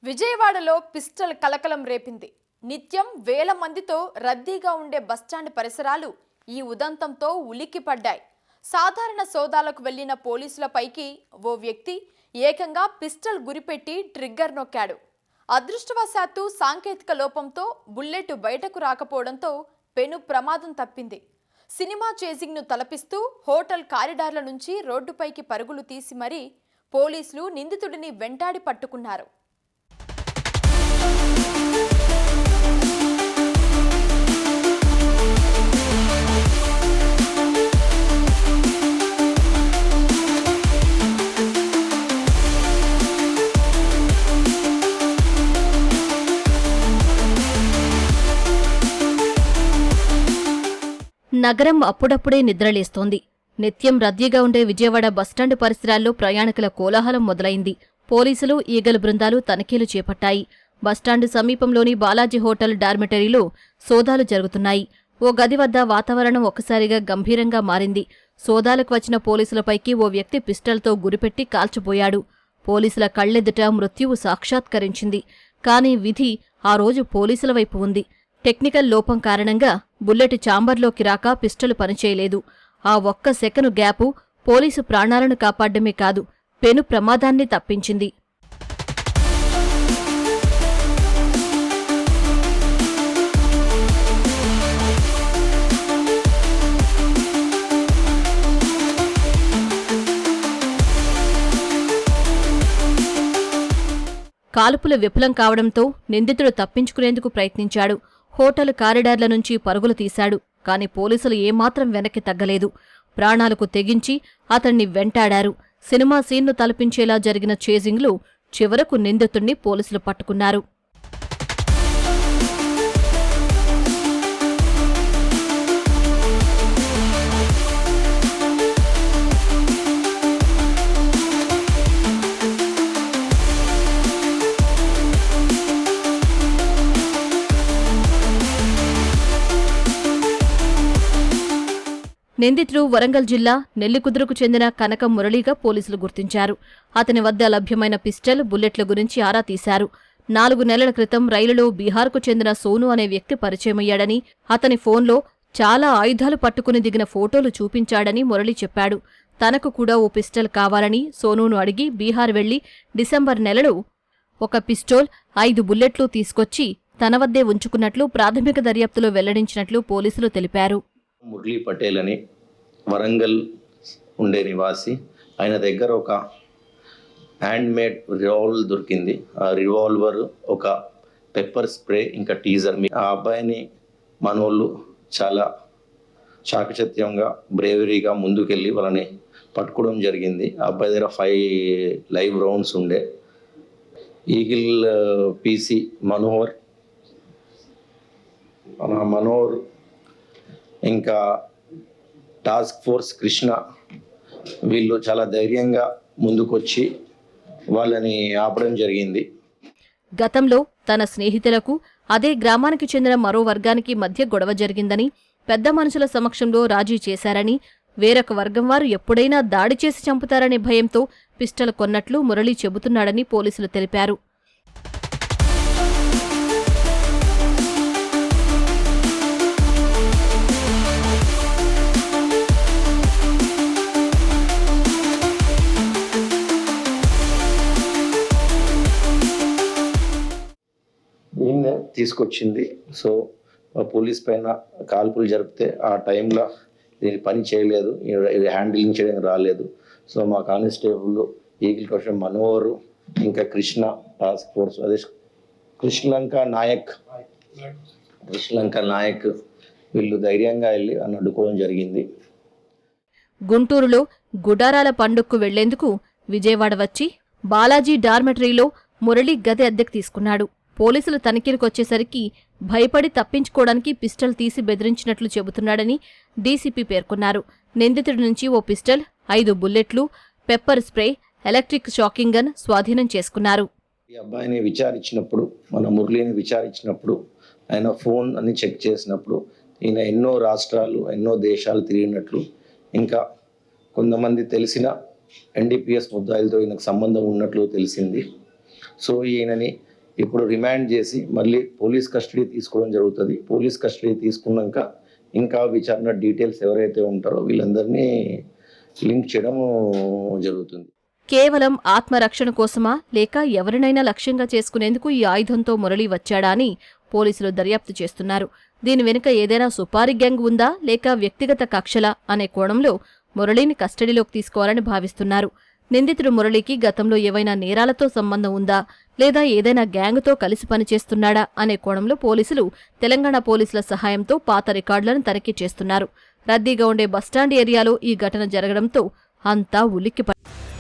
విజయవాడలో పిస్టల్ కలకలం రేపింది. నిత్యం వేల మందితో రద్దీగా ఉండే బస్టాండ్ పరిసరాలు ఈ ఉదంతంతో ఉలిక్కిపడ్డాయి. సాధారణ సోదాలకు వెళ్లిన పోలీసులపైకి ఓ వ్యక్తి ఏకంగా పిస్టల్ గురిపెట్టి ట్రిగ్గర్ నొక్కాడు. అదృష్టవశాత్తు సాంకేతిక లోపంతో బుల్లెట్ బయటకు రాకపోవడంతో పెను ప్రమాదం తప్పింది. సినిమా చేజింగ్ను తలపిస్తూ హోటల్ కారిడార్ల నుంచి రోడ్డుపైకి పరుగులు తీసి మరీ పోలీసులు నిందితుడిని వెంటాడి పట్టుకున్నారు. నగరం అప్పుడప్పుడే నిద్రలేస్తోంది. నిత్యం రద్దీగా ఉండే విజయవాడ బస్టాండ్ పరిసరాల్లో ప్రయాణికుల కోలాహలం మొదలైంది. పోలీసులు, ఈగల బృందాలు తనిఖీలు చేపట్టాయి. బస్టాండ్ సమీపంలోని బాలాజీ హోటల్ డార్మిటరీలో సోదాలు జరుగుతున్నాయి. ఓ గది వద్ద వాతావరణం ఒక్కసారిగా గంభీరంగా మారింది. సోదాలకు వచ్చిన పోలీసులపైకి ఓ వ్యక్తి పిస్టల్తో గురిపెట్టి కాల్చిపోయాడు. పోలీసుల కళ్లెదుట మృత్యువు సాక్షాత్కరించింది. కాని విధి ఆ రోజు పోలీసుల వైపు ఉంది. టెక్నికల్ లోపం కారణంగా బుల్లెట్ ఛాంబర్లోకి రాక పిస్టల్ పనిచేయలేదు. ఆ ఒక్క సెకను గ్యాపు పోలీసు ప్రాణాలను కాపాడ్డమే కాదు, పెను ప్రమాదాన్ని తప్పించింది. కాల్పులు విఫలం కావడంతో నిందితుడు తప్పించుకునేందుకు ప్రయత్నించాడు. హోటల్ కారిడార్ల నుంచి పరుగులు తీశాడు. కాని పోలీసులు ఏమాత్రం వెనక్కి తగ్గలేదు. ప్రాణాలకు తెగించి అతన్ని వెంటాడారు. సినిమా సీన్ను తలపించేలా జరిగిన చేజింగ్లో చివరకు నిందితుణ్ణి పోలీసులు పట్టుకున్నారు. నిందితుడు వరంగల్ జిల్లా నెల్లికుదురుకు చెందిన కనక మురళిగా పోలీసులు గుర్తించారు. అతని వద్ద లభ్యమైన పిస్టల్, బుల్లెట్ల గురించి ఆరా తీశారు. 4 నెలల క్రితం రైలులో బీహార్కు చెందిన సోను అనే వ్యక్తి పరిచయమయ్యాడని, అతని ఫోన్లో చాలా ఆయుధాలు పట్టుకుని దిగిన ఫోటోలు చూపించాడని మురళి చెప్పాడు. తనకు కూడా ఓ పిస్టల్ కావాలని సోనూను అడిగి బీహార్ వెళ్లి డిసెంబర్ నెలలో ఒక పిస్టోల్, 5 బుల్లెట్లు తీసుకొచ్చి తన వద్దే ఉంచుకున్నట్లు ప్రాథమిక దర్యాప్తులో వెల్లడించినట్లు పోలీసులు తెలిపారు. మురళీ పటేల్ అని వరంగల్ ఉండే నివాసి. ఆయన దగ్గర ఒక హ్యాండ్మేడ్ రివాల్వర్ దొరికింది. ఆ రివాల్వర్, ఒక పెప్పర్ స్ప్రే, ఇంకా టీజర్. ఆ అబ్బాయిని మనోళ్ళు చాలా చాకచత్యంగా, బ్రేవరీగా ముందుకెళ్ళి వాళ్ళని పట్టుకోవడం జరిగింది. ఆ అబ్బాయి దగ్గర 5 లైవ్ రౌండ్స్ ఉండే. ఈగిల్ పీసీ మనోహర్ ఇంకా టాస్క్ ఫోర్స్ కృష్ణ, వీళ్ళు చాలా ధైర్యంగా ముందుకొచ్చి వాళ్ళని ఆపడం జరిగింది. గతంలో తన స్నేహితులకు అదే గ్రామానికి చెందిన మరో వర్గానికి మధ్య గొడవ జరిగిందని, పెద్ద మనుషుల సమక్షంలో రాజీ చేశారని, వేరొక వర్గం వారు ఎప్పుడైనా దాడి చేసి చంపుతారనే భయంతో పిస్టల్ కొన్నట్లు మురళి చెబుతున్నాడని పోలీసులు తెలిపారు. ఈయన తీసుకొచ్చింది. సో పోలీస్ పైన కాల్పులు జరిపితే ఆ టైంలో దీని పని చేయలేదు, హ్యాండిలింగ్ చేయడానికి రాలేదు. సో మా కానిస్టేబుల్ ఈగిల్ క్వశ్చన్ మనోహర్ ఇంకా కృష్ణ, టాస్క్ ఫోర్స్ అదే కృష్ణలంక నాయక్ వీళ్ళు ధైర్యంగా వెళ్ళి అని అడ్డుకోవడం జరిగింది. గుంటూరులో గుడారాల పండుగకు వెళ్లేందుకు విజయవాడ వచ్చి బాలాజీ డార్మెటరీలో మురళి గది అద్దెకు తీసుకున్నాడు. పోలీసులు తనిఖీలకొచ్చేసరికి భయపడి తప్పించుకోవడానికి పిస్టల్ తీసి బెదిరించినట్లు చెబుతున్నాడని డీసీపీ పేర్కొన్నారు. నిందితుడి నుంచి ఓ పిస్టల్, 5 బుల్లెట్లు, pepper spray, electric shocking gun స్వాధీనం చేసుకున్నారు. ఈ అబ్బాయిని విచారించినప్పుడు, మన మురళిని విచారించినప్పుడు, ఆయన ఫోన్ అన్ని చెక్ చేసినప్పుడు ఈయన ఎన్నో రాష్ట్రాలు, ఎన్నో దేశాలు తిరిగినట్లు, ఇంకా కొంతమంది తెలిసిన ఎన్డీపీఎస్ ముద్దాయిలతో ఈయనకు సంబంధం ఉన్నట్లు తెలిసింది. సో ఈయనని ఇప్పుడు రిమాండ్ చేసి మళ్ళీ పోలీస్ కస్టడీ తీసుకోవడం జరుగుతుంది. పోలీస్ కస్టడీ తీసుకున్నాక ఇంకా విచారణ డీటెయిల్స్ ఎవరైతే ఉంటారో వీళ్ళందరినీ లింక్ చేయడం జరుగుతుంది. కేవలం ఆత్మరక్షణ కోసమా లేక ఎవరినైనా లక్ష్యంగా చేసుకునేందుకు ఈ ఆయుధంతో మురళి వచ్చాడా అని పోలీసులు దర్యాప్తు చేస్తున్నారు. దీని వెనుక ఏదైనా సుపారీ గ్యాంగ్ ఉందా లేక వ్యక్తిగత కక్షలా అనే కోణంలో మురళిని కస్టడీలోకి తీసుకోవాలని భావిస్తున్నారు. నిందితుడు మురళికి గతంలో ఏవైనా నేరాలతో సంబంధం ఉందా లేదా ఏదైనా గ్యాంగుతో కలిసి పనిచేస్తున్నాడా అనే కోణంలో పోలీసులు తెలంగాణ పోలీసుల సహాయంతో పాత రికార్డులను తనిఖీ చేస్తున్నారు. రద్దీగా ఉండే బస్టాండ్ ఏరియాలో ఈ ఘటన జరగడంతో అంతా ఉలిక్కిపడ్డారు.